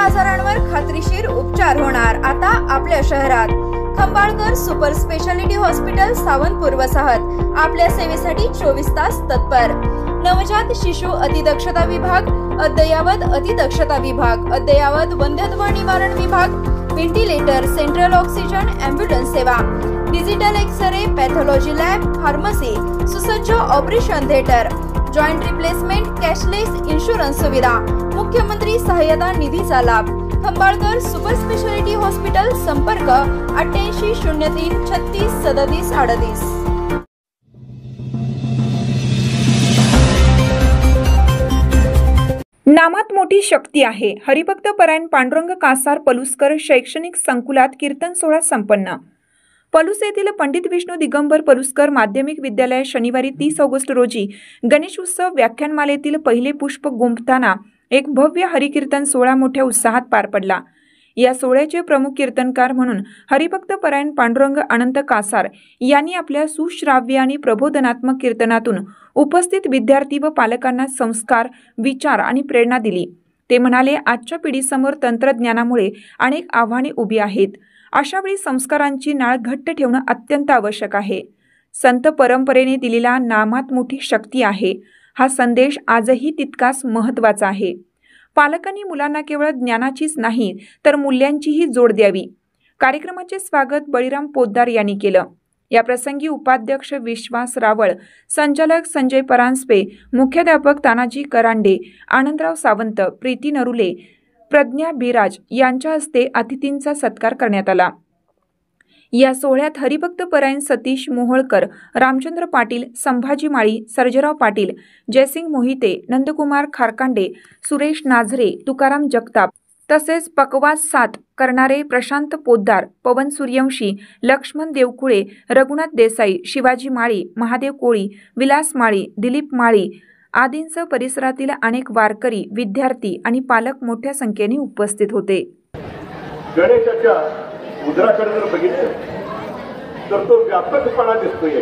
आजारांवर खात्रीशीर उपचार होणार आता आपल्या शहरात। Khambalkar super speciality hospital Sawantpur वसाहत आपल्या सेवेसाठी 24 तास तत्पर। नवजात शिशु अतिदक्षता विभाग, अद्ययावत अतिदक्षता विभाग, अद्ययावत वंध्यत्व निवारण विभाग, व्हेंटिलेटर, सेंट्रल ऑक्सिजन, एम्ब्युलन्स सेवा, digital X ray, pathology lab, pharmacy, सुसज्ज operation theatre, joint replacement, cashless insurance सुविधा, मुख्यमंत्री सहायता निधीचा लाभ। खंबाळकर सुपर स्पेशालिटी हॉस्पिटल, संपर्क 88 03 36 37 38। नामात मोठी शक्ती आहे। हरिभक्त परायण पांडुरंग कासार पलुसकर शैक्षणिक संकुलात कीर्तन सोहळा संपन्न। पलूस येथील पंडित विष्णू दिगंबर पलुसकर माध्यमिक विद्यालयात शनिवारी 30 ऑगस्ट रोजी गणेश उत्सव व्याख्यानमालेतील पहिले पुष्प गुंफताना एक भव्य हरिकीर्तन सोहळा मोठ्या उत्साहात पार पडला। या सोहळ्याचे प्रमुख कीर्तनकार म्हणून हरिभक्त परायण पांडुरंग अनंत कासार यांनी आपल्या सुश्राव्य आणि प्रबोधनात्मक कीर्तनातून उपस्थित विद्यार्थी व पालकांना संस्कार, विचार आणि प्रेरणा दिली। ते म्हणाले, आजच्या पिढीसमोर तंत्रज्ञानामुळे अनेक आव्हाने उभी आहेत। अशा वेळी संस्कारांची नाळ घट्ट ठेवणे अत्यंत आवश्यक आहे। संत परंपरेने दिलेला नामात मोठी शक्ती आहे हा संदेश आजही तितकाच महत्त्वाचा आहे। पालकांनी मुलांना केवळ ज्ञानाचीच नाही तर मूल्यांचीही जोड द्यावी। कार्यक्रमाचे स्वागत बळीराम पोद्दार यांनी केलं। या प्रसंगी उपाध्यक्ष विश्वास रावळ, संचालक संजय परांजपे, मुख्याध्यापक तानाजी करांडे, आनंदराव सावंत, प्रीती नरुले, प्रज्ञा बिराज यांच्या हस्ते अतिथींचा सत्कार करण्यात आला। या सोहळ्यात हरिभक्त परायण सतीश मोहोळकर, रामचंद्र पाटील, संभाजी माळी, सर्जेराव पाटील, जयसिंग मोहिते, नंदकुमार खारकांडे, सुरेश नाझरे, तुकाराम जगताप तसेच पकवाज साथ करणारे प्रशांत पोद्दार, पवन सूर्यवंशी, लक्ष्मण देवकुळे, रघुनाथ देसाई, शिवाजी माळी, महादेव कोळी, विलास माळी, दिलीप माळी आदींसह परिसरातील अनेक वारकरी, विद्यार्थी आणि पालक मोठ्या संख्येने उपस्थित होते। गणेशाच्या मुद्राकडे जर बघितलं तर तो व्यापकपणा दिसतोय।